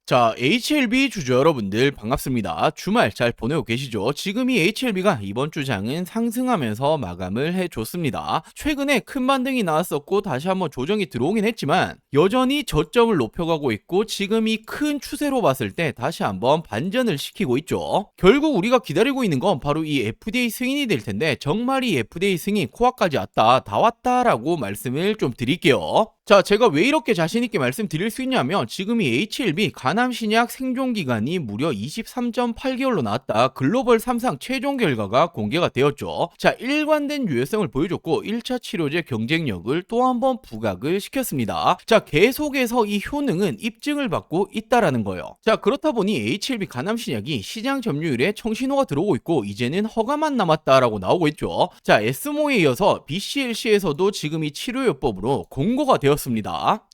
자, HLB 주주 여러분들 반갑습니다. 주말 잘 보내고 계시죠? 지금 이 HLB가 이번 주 장은 상승하면서 마감을 해줬습니다. 최근에 큰 반등이 나왔었고 다시 한번 조정이 들어오긴 했지만 여전히 저점을 높여가고 있고 지금 이 큰 추세로 봤을 때 다시 한번 반전을 시키고 있죠. 결국 우리가 기다리고 있는 건 바로 이 FDA 승인이 될 텐데 정말 이 FDA 승인 코앞까지 왔다, 다 왔다라고 말씀을 좀 드릴게요. 자, 제가 왜 이렇게 자신있게 말씀드릴 수 있냐면 지금 이 HLB 간암신약 생존기간이 무려 23.8개월로 나왔다. 글로벌 3상 최종 결과가 공개가 되었죠. 자, 일관된 유효성을 보여줬고 1차 치료제 경쟁력을 또 한 번 부각을 시켰습니다. 자, 계속해서 이 효능은 입증을 받고 있다라는 거예요. 자, 그렇다 보니 HLB 간암신약이 시장 점유율에 청신호가 들어오고 있고 이제는 허가만 남았다라고 나오고 있죠. 자, 에스모에 이어서 BCLC에서도 지금 이 치료요법으로 공고가 되었습니다.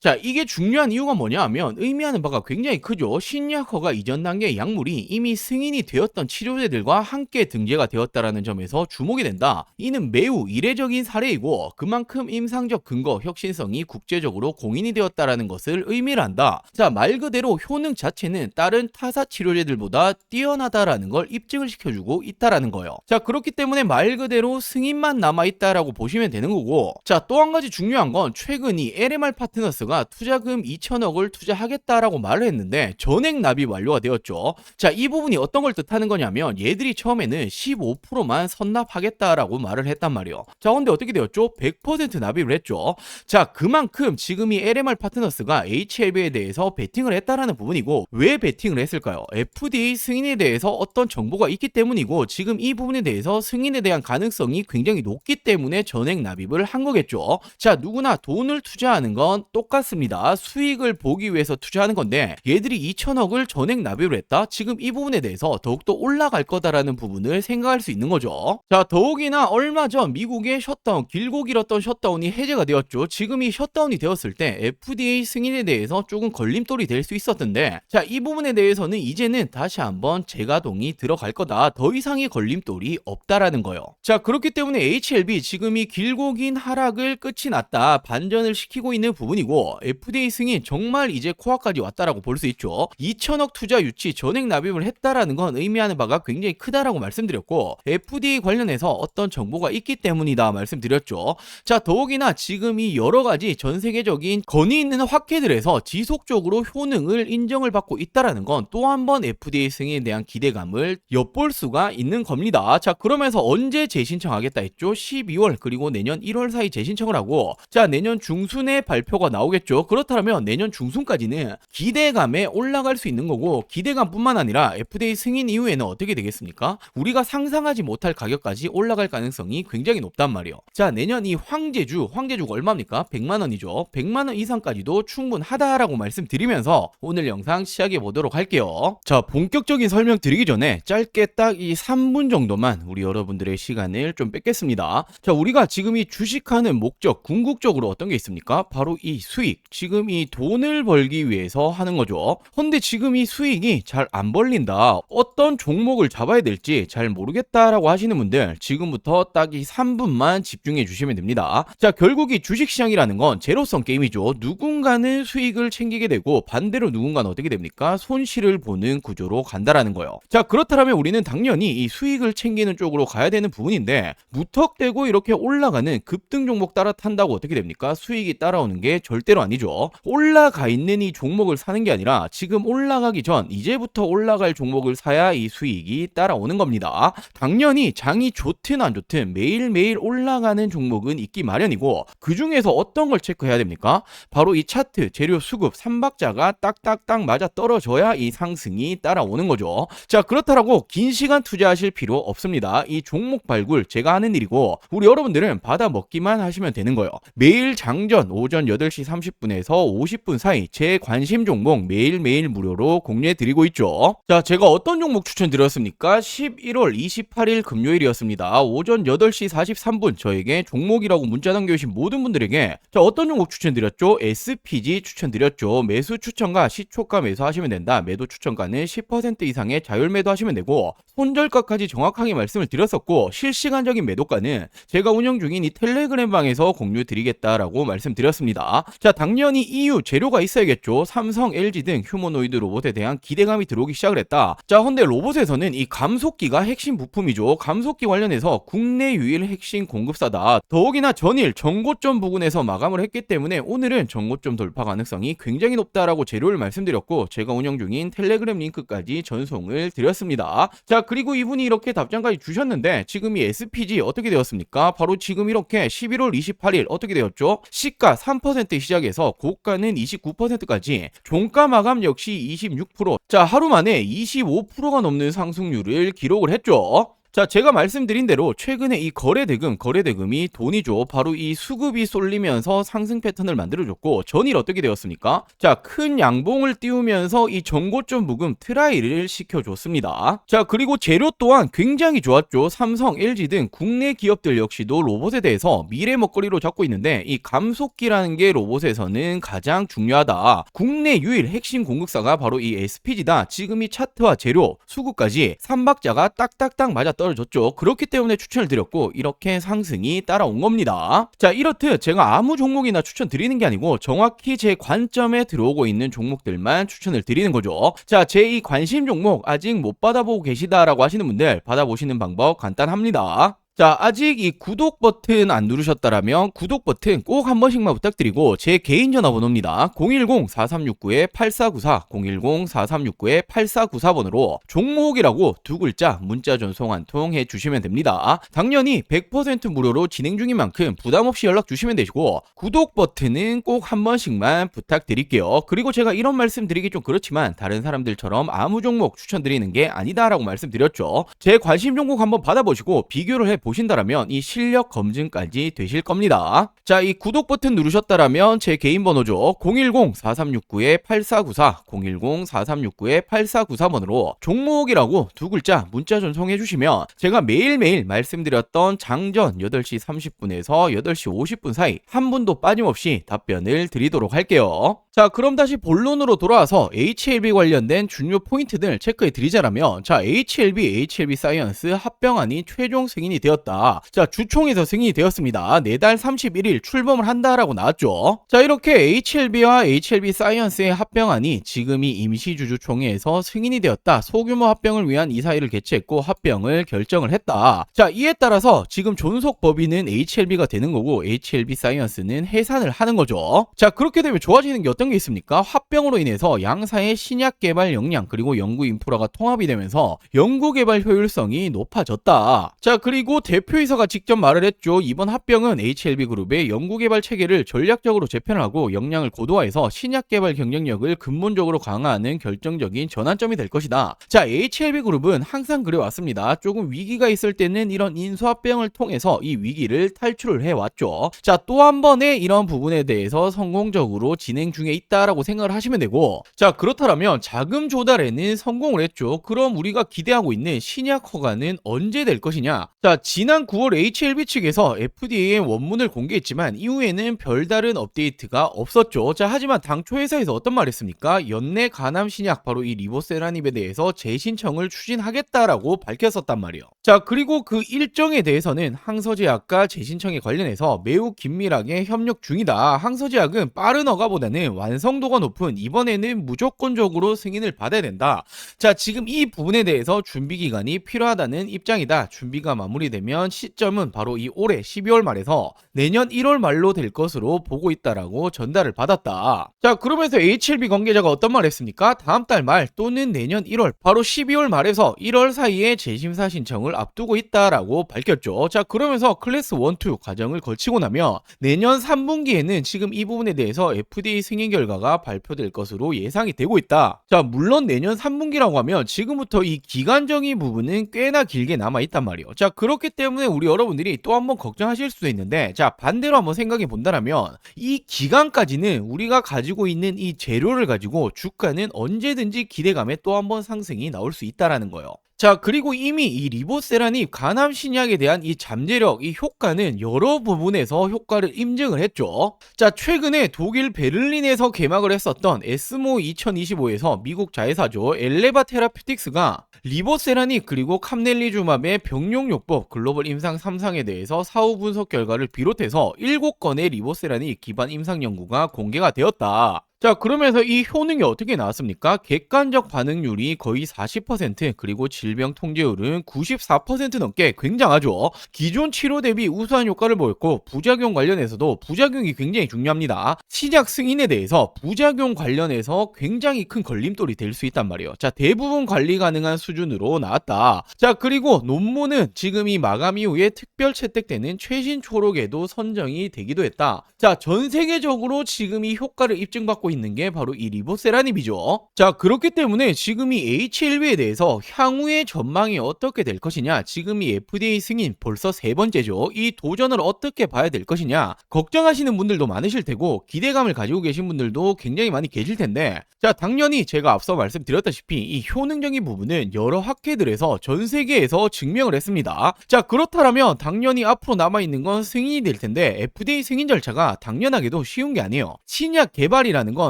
자, 이게 중요한 이유가 뭐냐 하면 의미하는 바가 굉장히 크죠. 신약 허가 이전 단계의 약물이 이미 승인이 되었던 치료제들과 함께 등재가 되었다라는 점에서 주목이 된다. 이는 매우 이례적인 사례이고 그만큼 임상적 근거 혁신성이 국제적으로 공인이 되었다라는 것을 의미를 한다. 자, 말 그대로 효능 자체는 다른 타사 치료제들보다 뛰어나다라는 걸 입증을 시켜주고 있다라는 거예요. 자, 그렇기 때문에 말 그대로 승인만 남아있다라고 보시면 되는 거고, 자, 또 한 가지 중요한 건 최근 이 LMR 파트너스가 투자금 2천억을 투자하겠다라고 말을 했는데 전액 납입 완료가 되었죠. 자, 이 부분이 어떤 걸 뜻하는 거냐면 얘들이 처음에는 15%만 선납하겠다라고 말을 했단 말이에요. 자, 근데 어떻게 되었죠? 100% 납입을 했죠. 자, 그만큼 지금 이 LMR 파트너스가 HLB에 대해서 베팅을 했다라는 부분이고, 왜 베팅을 했을까요? FDA 승인에 대해서 어떤 정보가 있기 때문이고 지금 이 부분에 대해서 승인에 대한 가능성이 굉장히 높기 때문에 전액 납입을 한 거겠죠. 자, 누구나 돈을 투자하는 건 똑같습니다. 수익을 보기 위해서 투자하는 건데 얘들이 2천억을 전액 납입을 했다? 지금 이 부분에 대해서 더욱더 올라갈 거다라는 부분을 생각할 수 있는 거죠. 자, 더욱이나 얼마 전 미국의 셧다운, 길고 길었던 셧다운이 해제가 되었죠. 지금 이 셧다운이 되었을 때 FDA 승인에 대해서 조금 걸림돌이 될 수 있었던데, 자, 이 부분에 대해서는 이제는 다시 한번 재가동이 들어갈 거다. 더 이상의 걸림돌이 없다라는 거예요. 자, 그렇기 때문에 HLB 지금 이 길고 긴 하락을 끝이 났다, 반전을 시키고 있는 부분이고 FDA 승인 정말 이제 코앞까지 왔다라고 볼 수 있죠. 2천억 투자 유치 전액 납입을 했다라는 건 의미하는 바가 굉장히 크다라고 말씀드렸고 FDA 관련해서 어떤 정보가 있기 때문이다 말씀드렸죠. 자, 더욱이나 지금 이 여러 가지 전 세계적인 권위 있는 학회들에서 지속적으로 효능을 인정을 받고 있다라는 건 또 한 번 FDA 승인에 대한 기대감을 엿볼 수가 있는 겁니다. 자, 그러면서 언제 재신청하겠다 했죠? 12월 그리고 내년 1월 사이 재신청을 하고, 자, 내년 중순에 발표가 나오겠죠. 그렇다면 내년 중순까지는 기대감에 올라갈 수 있는 거고, 기대감뿐만 아니라 FDA 승인 이후에는 어떻게 되겠습니까? 우리가 상상하지 못할 가격까지 올라갈 가능성이 굉장히 높단 말이에요. 자, 내년 이 황제주가 얼마입니까? 100만 원이죠. 100만 원 이상까지도 충분하다라고 말씀드리면서 오늘 영상 시작해 보도록 할게요. 자, 본격적인 설명 드리기 전에 짧게 딱 이 3분 정도만 우리 여러분들의 시간을 좀 뺏겠습니다. 자, 우리가 지금 이 주식하는 목적, 궁극적으로 어떤 게 있습니까? 바로 이 수익, 지금 이 돈을 벌기 위해서 하는 거죠. 근데 지금 이 수익이 잘 안 벌린다, 어떤 종목을 잡아야 될지 잘 모르겠다라고 하시는 분들 지금부터 딱 이 3분만 집중해 주시면 됩니다. 자, 결국 이 주식시장이라는 건 제로섬 게임이죠. 누군가는 수익을 챙기게 되고 반대로 누군가는 어떻게 됩니까? 손실을 보는 구조로 간다라는 거예요. 자, 그렇다면 우리는 당연히 이 수익을 챙기는 쪽으로 가야 되는 부분인데, 무턱대고 이렇게 올라가는 급등 종목 따라 탄다고 어떻게 됩니까? 수익이 따라오는 게 절대로 아니죠. 올라가 있는 이 종목을 사는 게 아니라 지금 올라가기 전 이제부터 올라갈 종목을 사야 이 수익이 따라오는 겁니다. 당연히 장이 좋든 안 좋든 매일매일 올라가는 종목은 있기 마련이고, 그 중에서 어떤 걸 체크해야 됩니까? 바로 이 차트, 재료 수급, 삼박자가 딱딱딱 맞아 떨어져야 이 상승이 따라오는 거죠. 자, 그렇다라고 긴 시간 투자하실 필요 없습니다. 이 종목 발굴 제가 하는 일이고 우리 여러분들은 받아 먹기만 하시면 되는 거예요. 매일 장전 오전 8시 30분에서 50분 사이 제 관심 종목 매일매일 무료로 공유해 드리고 있죠. 자, 제가 어떤 종목 추천드렸습니까? 11월 28일 금요일이었습니다. 오전 8시 43분 저에게 종목이라고 문자 남겨주신 모든 분들에게 자, 어떤 종목 추천드렸죠? SPG 추천드렸죠. 매수 추천가 시초가 매수하시면 된다. 매도 추천가는 10% 이상의 자율 매도하시면 되고, 손절가까지 정확하게 말씀을 드렸었고 실시간적인 매도가는 제가 운영 중인 이 텔레그램 방에서 공유 드리겠다라고 말씀드렸습니다. 되었습니다. 자, 당연히 EU 재료가 있어야겠죠. 삼성, LG 등 휴머노이드 로봇에 대한 기대감이 들어오기 시작을 했다. 자, 근데 로봇에서는 이 감속기가 핵심 부품이죠. 감속기 관련해서 국내 유일 핵심 공급사다. 더욱이나 전일 전고점 부근에서 마감을 했기 때문에 오늘은 전고점 돌파 가능성이 굉장히 높다라고 재료를 말씀드렸고, 제가 운영 중인 텔레그램 링크까지 전송을 드렸습니다. 자, 그리고 이분이 이렇게 답장까지 주셨는데, 지금 이 SPG 어떻게 되었습니까? 바로 지금 이렇게 11월 28일 어떻게 되었죠? 시가 3% 시작해서 고가는 29%까지, 종가 마감 역시 26%. 자, 하루 만에 25%가 넘는 상승률을 기록을 했죠. 자, 제가 말씀드린 대로 최근에 이 거래대금이 돈이죠. 바로 이 수급이 쏠리면서 상승 패턴을 만들어줬고, 전일 어떻게 되었습니까? 자, 큰 양봉을 띄우면서 이 전고점 부근 트라이를 시켜줬습니다. 자, 그리고 재료 또한 굉장히 좋았죠. 삼성, LG 등 국내 기업들 역시도 로봇에 대해서 미래 먹거리로 잡고 있는데, 이 감속기라는 게 로봇에서는 가장 중요하다. 국내 유일 핵심 공급사가 바로 이 SPG다. 지금 이 차트와 재료, 수급까지 3박자가 딱딱딱 맞아 떨어졌죠. 그렇기 때문에 추천을 드렸고, 이렇게 상승이 따라온 겁니다. 자, 이렇듯 제가 아무 종목이나 추천드리는 게 아니고 정확히 제 관점에 들어오고 있는 종목들만 추천을 드리는 거죠. 자, 제 이 관심 종목 아직 못 받아보고 계시다라고 하시는 분들, 받아보시는 방법 간단합니다. 자, 아직 이 구독 버튼 안 누르셨다라면 구독 버튼 꼭 한 번씩만 부탁드리고, 제 개인 전화번호입니다. 010-4369-8494, 010-4369-8494번으로 종목이라고 두 글자 문자 전송 한 통 해주시면 됩니다. 당연히 100% 무료로 진행 중인 만큼 부담 없이 연락 주시면 되시고, 구독 버튼은 꼭 한 번씩만 부탁드릴게요. 그리고 제가 이런 말씀 드리기 좀 그렇지만, 다른 사람들처럼 아무 종목 추천드리는 게 아니다라고 말씀드렸죠. 제 관심 종목 한번 받아보시고 비교를 해 보신다라면 이 실력 검증까지 되실 겁니다. 자, 이 구독 버튼 누르셨다라면 제 개인 번호죠. 010-4369-8494, 010-4369-8494번으로 종목이라고 두 글자 문자 전송해 주시면 제가 매일매일 말씀드렸던 장전 8시 30분에서 8시 50분 사이 한 분도 빠짐없이 답변을 드리도록 할게요. 자, 그럼 다시 본론으로 돌아와서 HLB 관련된 중요 포인트들 체크해 드리자라면, 자, HLB 사이언스 합병안이 최종 승인이 되었다. 자, 주총에서 승인이 되었습니다. 내달 31일 출범을 한다라고 나왔죠. 자, 이렇게 HLB와 HLB 사이언스의 합병안이 지금이 임시주주총회에서 승인이 되었다. 소규모 합병을 위한 이사회를 개최했고 합병을 결정을 했다. 자, 이에 따라서 지금 존속 법인은 HLB가 되는 거고, HLB 사이언스는 해산을 하는 거죠. 자, 그렇게 되면 좋아지는 게 어떤 게 있습니까? 합병으로 인해서 양사의 신약 개발 역량 그리고 연구 인프라가 통합이 되면서 연구 개발 효율성이 높아졌다. 자, 그리고 대표이사가 직접 말을 했죠. 이번 합병은 HLB 그룹의 연구 개발 체계를 전략적으로 재편을 하고 역량을 고도화해서 신약 개발 경쟁력을 근본적으로 강화하는 결정적인 전환점이 될 것이다. 자, HLB 그룹은 항상 그래왔습니다. 조금 위기가 있을 때는 이런 인수합병을 통해서 이 위기를 탈출을 해왔죠. 자, 또 한 번의 이런 부분에 대해서 성공적으로 진행 중에 있다라고 생각을 하시면 되고, 자, 그렇다면 자금 조달에는 성공을 했죠. 그럼 우리가 기대하고 있는 신약 허가는 언제 될 것이냐? 자, 지난 9월 HLB 측에서 FDA의 원문을 공개했지만 이후에는 별다른 업데이트가 없었죠. 자, 하지만 당초 회사에서 어떤 말 했습니까? 연내 간암 신약 바로 이 리보세라닙에 대해서 재신청을 추진하겠다라고 밝혔었단 말이에요. 자, 그리고 그 일정에 대해서는 항서제약과 재신청에 관련해서 매우 긴밀하게 협력 중이다. 항서제약은 빠른 허가보다는 완성도가 높은 이번에는 무조건적으로 승인을 받아야 된다. 자, 지금 이 부분에 대해서 준비 기간이 필요하다는 입장이다. 준비가 마무리되면 시점은 바로 이 올해 12월 말에서 내년 1월 말로 될 것으로 보고 있다라고 전달을 받았다. 자, 그러면서 HLB 관계자가 어떤 말 했습니까? 다음 달 말 또는 내년 1월, 바로 12월 말에서 1월 사이에 재심사 신청을 앞두고 있다라고 밝혔죠. 자, 그러면서 클래스 1, 2 과정을 거치고 나면 내년 3분기에는 지금 이 부분에 대해서 FDA 승인 결과가 발표될 것으로 예상이 되고 있다. 자, 물론 내년 3분기라고 하면 지금부터 이 기간적인 부분은 꽤나 길게 남아있단 말이에요. 자, 그렇기 때문에 우리 여러분들이 또 한번 걱정하실 수도 있는데, 자, 반대로 한번 생각해 본다면 이 기간까지는 우리가 가지고 있는 이 재료를 가지고 주가는 언제든지 기대감에 또 한번 상승이 나올 수 있다라는 거예요. 자, 그리고 이미 이 리보세라닙 간암 신약에 대한 이 잠재력, 이 효과는 여러 부분에서 효과를 입증을 했죠. 자, 최근에 독일 베를린에서 개막을 했었던 에스모 2025에서 미국 자회사죠 엘레바 테라퓨틱스가 리보세라닙 그리고 캄넬리주맙의 병용요법 글로벌 임상 3상에 대해서 사후 분석 결과를 비롯해서 7건의 리보세라닙 기반 임상 연구가 공개가 되었다. 자, 그러면서 이 효능이 어떻게 나왔습니까? 객관적 반응률이 거의 40%, 그리고 질병 통제율은 94% 넘게 굉장하죠. 기존 치료 대비 우수한 효과를 보였고, 부작용 관련해서도 부작용이 굉장히 중요합니다. 시작 승인에 대해서 부작용 관련해서 굉장히 큰 걸림돌이 될 수 있단 말이에요. 자, 대부분 관리 가능한 수준으로 나왔다. 자, 그리고 논문은 지금 이 마감 이후에 특별 채택되는 최신 초록에도 선정이 되기도 했다. 자, 전 세계적으로 지금 이 효과를 입증받고 있는 게 바로 이 리보세라닙이죠. 자, 그렇기 때문에 지금 이 H1B에 대해서 향후의 전망이 어떻게 될 것이냐, 지금 이 FDA 승인 벌써 3번째죠. 이 도전을 어떻게 봐야 될 것이냐 걱정하시는 분들도 많으실 테고, 기대감을 가지고 계신 분들도 굉장히 많이 계실 텐데, 자, 당연히 제가 앞서 말씀드렸다시피 이 효능적인 부분은 여러 학회들에서 전 세계에서 증명을 했습니다. 자, 그렇다면 당연히 앞으로 남아있는 건 승인이 될 텐데, FDA 승인 절차가 당연하게도 쉬운 게 아니에요. 신약 개발이라는 건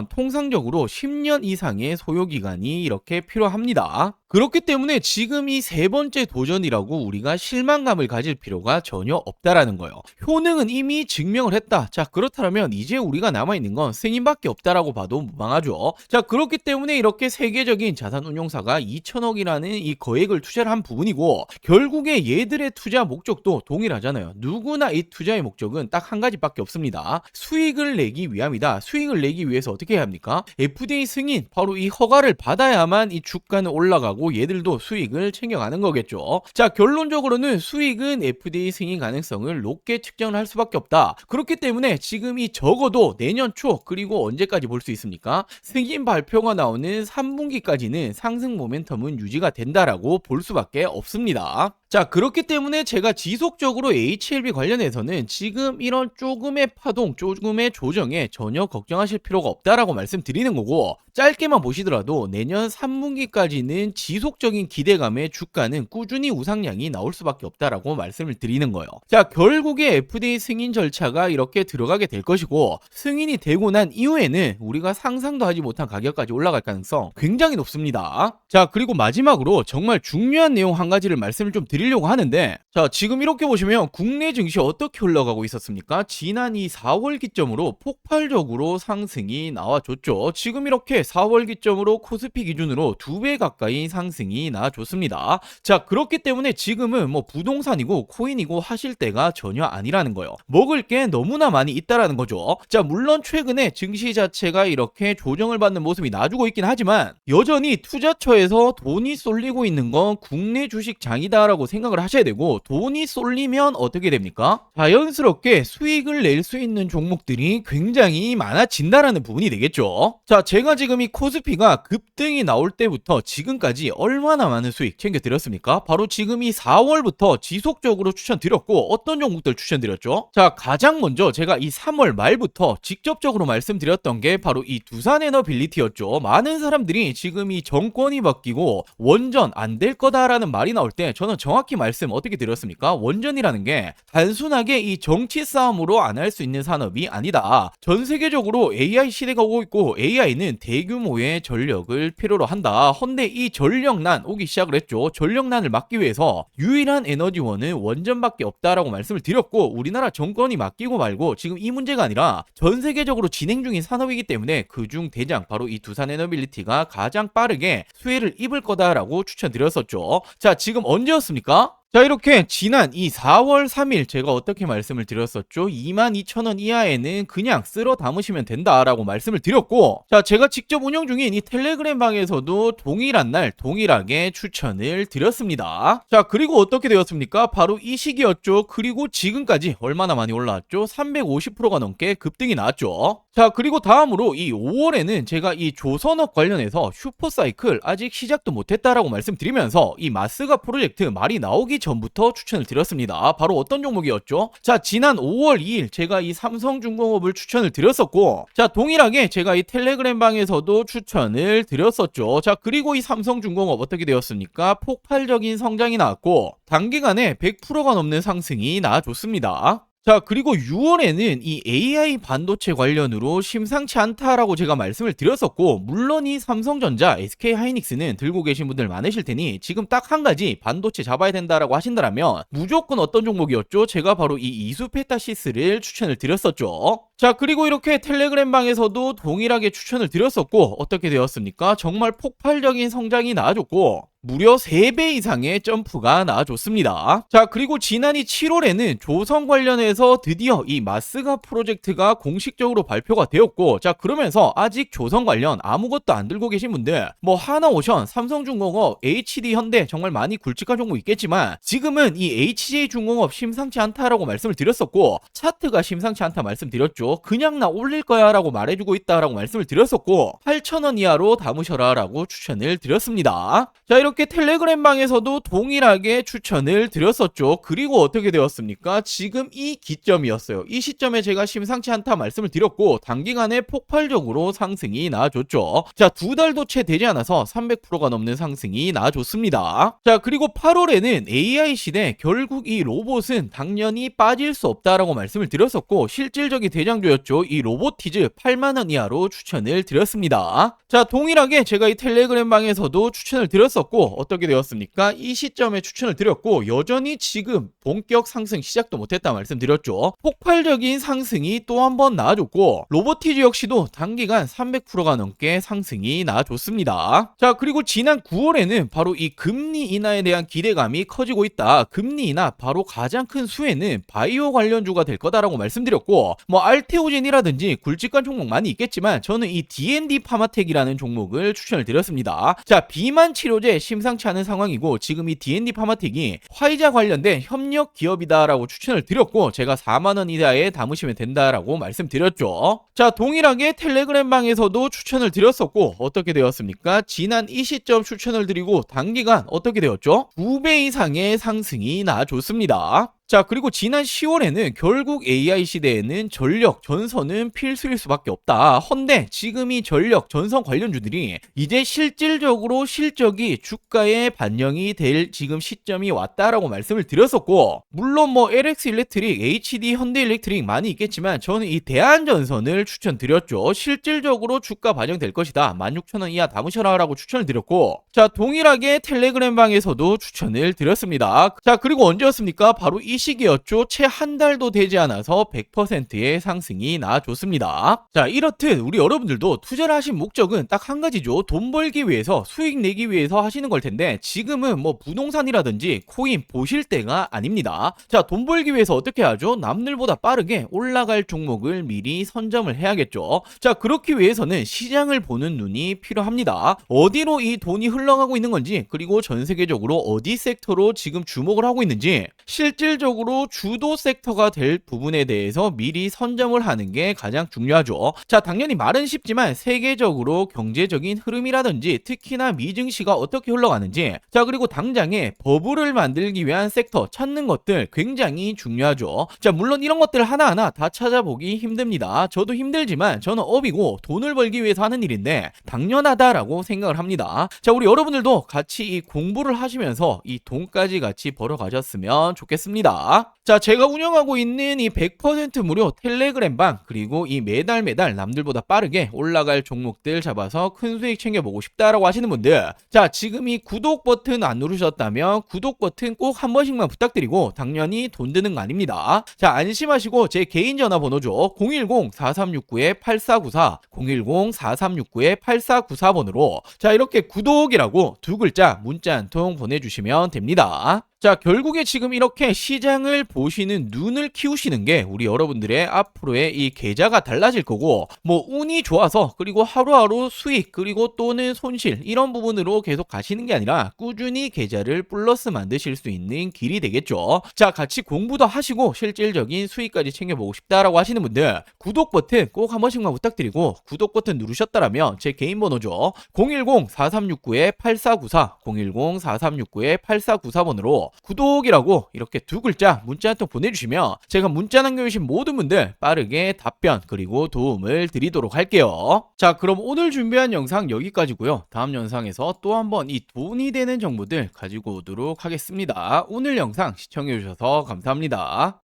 통상적으로 10년 이상의 소요기간이 이렇게 필요합니다. 그렇기 때문에 지금 이 3번째 도전이라고 우리가 실망감을 가질 필요가 전혀 없다라는 거예요. 효능은 이미 증명을 했다. 자, 그렇다면 이제 우리가 남아있는 건 승인밖에 없다라고 봐도 무방하죠. 자, 그렇기 때문에 이렇게 세계적인 자산운용사가 2천억이라는 이 거액을 투자를 한 부분이고, 결국에 얘들의 투자 목적도 동일하잖아요. 누구나 이 투자의 목적은 딱 한 가지밖에 없습니다. 수익을 내기 위함이다. 수익을 내기 위해서 어떻게 해야 합니까? FDA 승인, 바로 이 허가를 받아야만 이 주가는 올라가고 얘들도 수익을 챙겨가는 거겠죠. 자, 결론적으로는 수익은 FDA 승인 가능성을 높게 측정을 할 수밖에 없다. 그렇기 때문에 지금 이 적어도 내년 초, 그리고 언제까지 볼 수 있습니까? 승인 발표가 나오는 3분기까지는 상승 모멘텀은 유지가 된다라고 볼 수밖에 없습니다. 자, 그렇기 때문에 제가 지속적으로 HLB 관련해서는 지금 이런 조금의 파동, 조금의 조정에 전혀 걱정하실 필요가 없다라고 말씀드리는 거고, 짧게만 보시더라도 내년 3분기까지는 지속적인 기대감에 주가는 꾸준히 우상향이 나올 수밖에 없다라고 말씀을 드리는 거예요. 자, 결국에 FDA 승인 절차가 이렇게 들어가게 될 것이고, 승인이 되고 난 이후에는 우리가 상상도 하지 못한 가격까지 올라갈 가능성 굉장히 높습니다. 자, 그리고 마지막으로 정말 중요한 내용 한 가지를 말씀을 좀 드리려고 하는데, 자, 지금 이렇게 보시면 국내 증시 어떻게 흘러가고 있었습니까? 지난 이 4월 기점으로 폭발적으로 상승이 나와줬죠. 지금 이렇게 4월 기점으로 코스피 기준으로 2배 가까이 상승이 나와줬습니다. 자, 그렇기 때문에 지금은 뭐 부동산이고 코인이고 하실 때가 전혀 아니라는 거예요. 먹을 게 너무나 많이 있다라는 거죠. 자, 물론 최근에 증시 자체가 이렇게 조정을 받는 모습이 나주고 있긴 하지만, 여전히 투자처에서 돈이 쏠리고 있는 건 국내 주식장이다라고 생각을 하셔야 되고, 돈이 쏠리면 어떻게 됩니까? 자연스럽게 수익을 낼 수 있는 종목들이 굉장히 많아진다라는 부분이 되겠죠. 자, 제가 지금 이 코스피가 급등이 나올 때부터 지금까지 얼마나 많은 수익 챙겨드렸습니까? 바로 지금 이 4월부터 지속적으로 추천드렸고, 어떤 종목들 추천드렸죠? 자, 가장 먼저 제가 이 3월 말부터 직접적으로 말씀드렸던 게 바로 이 두산에너빌리티였죠. 많은 사람들이 지금 이 정권이 바뀌고 원전 안 될 거다라는 말이 나올 때 저는 정확히 말씀 어떻게 드렸습니까? 원전이라는 게 단순하게 이 정치 싸움으로 안 할 수 있는 산업이 아니다. 전 세계적으로 AI 시대가 오고 있고, AI는 대규모의 전력을 필요로 한다. 헌데 이 전력난 오기 시작을 했죠. 전력난을 막기 위해서 유일한 에너지원은 원전밖에 없다라고 말씀을 드렸고, 우리나라 정권이 맡기고 말고 지금 이 문제가 아니라 전 세계적으로 진행 중인 산업이기 때문에 그중 대장 바로 이 두산에너빌리티가 가장 빠르게 수혜를 입을 거다라고 추천드렸었죠. 자, 지금 언제였습니까? 자, 이렇게 지난 이 4월 3일 제가 어떻게 말씀을 드렸었죠? 22,000원 이하에는 그냥 쓸어 담으시면 된다라고 말씀을 드렸고, 자, 제가 직접 운영 중인 이 텔레그램 방에서도 동일한 날 동일하게 추천을 드렸습니다. 자, 그리고 어떻게 되었습니까? 바로 이 시기였죠. 그리고 지금까지 얼마나 많이 올라왔죠? 350%가 넘게 급등이 나왔죠. 자, 그리고 다음으로 이 5월에는 제가 이 조선업 관련해서 슈퍼사이클 아직 시작도 못했다라고 말씀드리면서 이 마스가 프로젝트 말이 나오기 전부터 추천을 드렸습니다. 바로 어떤 종목이었죠? 자, 지난 5월 2일 제가 이 삼성중공업을 추천을 드렸었고, 자, 동일하게 제가 이 텔레그램 방에서도 추천을 드렸었죠. 자, 그리고 이 삼성중공업 어떻게 되었습니까? 폭발적인 성장이 나왔고 단기간에 100%가 넘는 상승이 나와줬습니다. 자, 그리고 6월에는 이 AI 반도체 관련으로 심상치 않다라고 제가 말씀을 드렸었고, 물론 이 삼성전자, SK하이닉스는 들고 계신 분들 많으실 테니 지금 딱 한 가지 반도체 잡아야 된다라고 하신다면 무조건 어떤 종목이었죠? 제가 바로 이 이수페타시스를 추천을 드렸었죠. 자, 그리고 이렇게 텔레그램 방에서도 동일하게 추천을 드렸었고 어떻게 되었습니까? 정말 폭발적인 성장이 나와줬고 무려 3배 이상의 점프가 나와줬습니다. 자, 그리고 지난해 7월에는 조선 관련해서 드디어 이 마스가 프로젝트가 공식적으로 발표가 되었고, 자, 그러면서 아직 조선 관련 아무것도 안 들고 계신 분들, 뭐 하나오션, 삼성중공업, HD현대 정말 많이 굵직한 종목 있겠지만 지금은 이 HJ중공업 심상치 않다라고 말씀을 드렸었고, 차트가 심상치 않다 말씀드렸죠. 그냥 나 올릴 거야 라고 말해주고 있다라고 말씀을 드렸었고 8,000원 이하로 담으셔라 라고 추천을 드렸습니다. 자, 이렇게 텔레그램 방에서도 동일하게 추천을 드렸었죠. 그리고 어떻게 되었습니까? 지금 이 기점이었어요. 이 시점에 제가 심상치 않다 말씀을 드렸고 단기간에 폭발적으로 상승이 나와줬죠. 자, 2달도 채 되지 않아서 300%가 넘는 상승이 나와줬습니다. 자, 그리고 8월에는 AI 시대 결국 이 로봇은 당연히 빠질 수 없다라고 말씀을 드렸었고 실질적인 대장주였죠. 이 로보티즈 8만원 이하로 추천을 드렸습니다. 자, 동일하게 제가 이 텔레그램 방에서도 추천을 드렸었고 어떻게 되었습니까? 이 시점에 추천을 드렸고 여전히 지금 본격 상승 시작도 못했다 말씀드렸죠. 폭발적인 상승이 또 한 번 나와줬고 로보티즈 역시도 단기간 300%가 넘게 상승이 나와줬습니다. 자, 그리고 지난 9월에는 바로 이 금리 인하에 대한 기대감이 커지고 있다. 금리 인하 바로 가장 큰 수혜는 바이오 관련주가 될 거다라고 말씀드렸고 뭐 알테오젠이라든지 굵직한 종목 많이 있겠지만 저는 이 D&D 파마텍이라는 종목을 추천을 드렸습니다. 자, 비만 치료제 심상치 않은 상황이고 지금 이 D&D 파마텍이 화이자 관련된 협력 기업이다라고 추천을 드렸고 제가 4만원 이하에 담으시면 된다라고 말씀드렸죠. 자, 동일하게 텔레그램 방에서도 추천을 드렸었고 어떻게 되었습니까? 지난 이 시점 추천을 드리고 단기간 어떻게 되었죠? 2배 이상의 상승이 나와줬습니다. 자, 그리고 지난 10월에는 결국 AI 시대에는 전력, 전선은 필수일 수밖에 없다. 헌데 지금 이 전력, 전선 관련주들이 이제 실질적으로 실적이 주가에 반영이 될 지금 시점이 왔다라고 말씀을 드렸었고 물론 뭐 LX 일렉트릭, HD 현대 일렉트릭 많이 있겠지만 저는 이 대한전선을 추천드렸죠. 실질적으로 주가 반영될 것이다. 16,000원 이하 담으셔라 라고 추천을 드렸고 자, 동일하게 텔레그램 방에서도 추천을 드렸습니다. 자, 그리고 언제였습니까? 바로 이 시기였죠. 채 한 달도 되지 않아서 100%의 상승이 나와줬습니다. 자, 이렇듯 우리 여러분들도 투자를 하신 목적은 딱 한 가지죠. 돈 벌기 위해서 수익 내기 위해서 하시는 걸 텐데 지금은 뭐 부동산이라든지 코인 보실 때가 아닙니다. 자, 돈 벌기 위해서 어떻게 하죠? 남들보다 빠르게 올라갈 종목을 미리 선점을 해야겠죠. 자, 그렇기 위해서는 시장을 보는 눈이 필요합니다. 어디로 이 돈이 흘러가고 있는 건지 그리고 전 세계적으로 어디 섹터로 지금 주목을 하고 있는지 실질적으로 주도 섹터가 될 부분에 대해서 미리 선점을 하는 게 가장 중요하죠. 자, 당연히 말은 쉽지만 세계적으로 경제적인 흐름이라든지 특히나 미증시가 어떻게 흘러가는지 자, 그리고 당장에 버블을 만들기 위한 섹터 찾는 것들 굉장히 중요하죠. 자, 물론 이런 것들 하나하나 다 찾아보기 힘듭니다. 저도 힘들지만 저는 업이고 돈을 벌기 위해서 하는 일인데 당연하다라고 생각을 합니다. 자, 우리 여러분들도 같이 이 공부를 하시면서 이 돈까지 같이 벌어가셨으면 좋겠습니다. 자, 제가 운영하고 있는 이 100% 무료 텔레그램 방 그리고 이 매달 남들보다 빠르게 올라갈 종목들 잡아서 큰 수익 챙겨보고 싶다라고 하시는 분들 자, 지금 이 구독 버튼 안 누르셨다면 구독 버튼 꼭 한 번씩만 부탁드리고 당연히 돈 드는 거 아닙니다. 자, 안심하시고 제 개인 전화번호죠. 010-4369-8494 010-4369-8494번으로 자, 이렇게 구독이라고 두 글자 문자 한 통 보내주시면 됩니다. 자, 결국에 지금 이렇게 시장을 보시는 눈을 키우시는 게 우리 여러분들의 앞으로의 이 계좌가 달라질 거고 뭐 운이 좋아서 그리고 하루하루 수익 그리고 또는 손실 이런 부분으로 계속 가시는 게 아니라 꾸준히 계좌를 플러스 만드실 수 있는 길이 되겠죠. 자, 같이 공부도 하시고 실질적인 수익까지 챙겨보고 싶다라고 하시는 분들 구독 버튼 꼭 한 번씩만 부탁드리고 구독 버튼 누르셨다라면 제 개인 번호죠. 010-4369-8494 010-4369-8494번으로 구독이라고 이렇게 두 글자 문자 한 통 보내주시면 제가 문자 남겨주신 모든 분들 빠르게 답변 그리고 도움을 드리도록 할게요. 자, 그럼 오늘 준비한 영상 여기까지고요. 다음 영상에서 또 한번 이 돈이 되는 정보들 가지고 오도록 하겠습니다. 오늘 영상 시청해주셔서 감사합니다.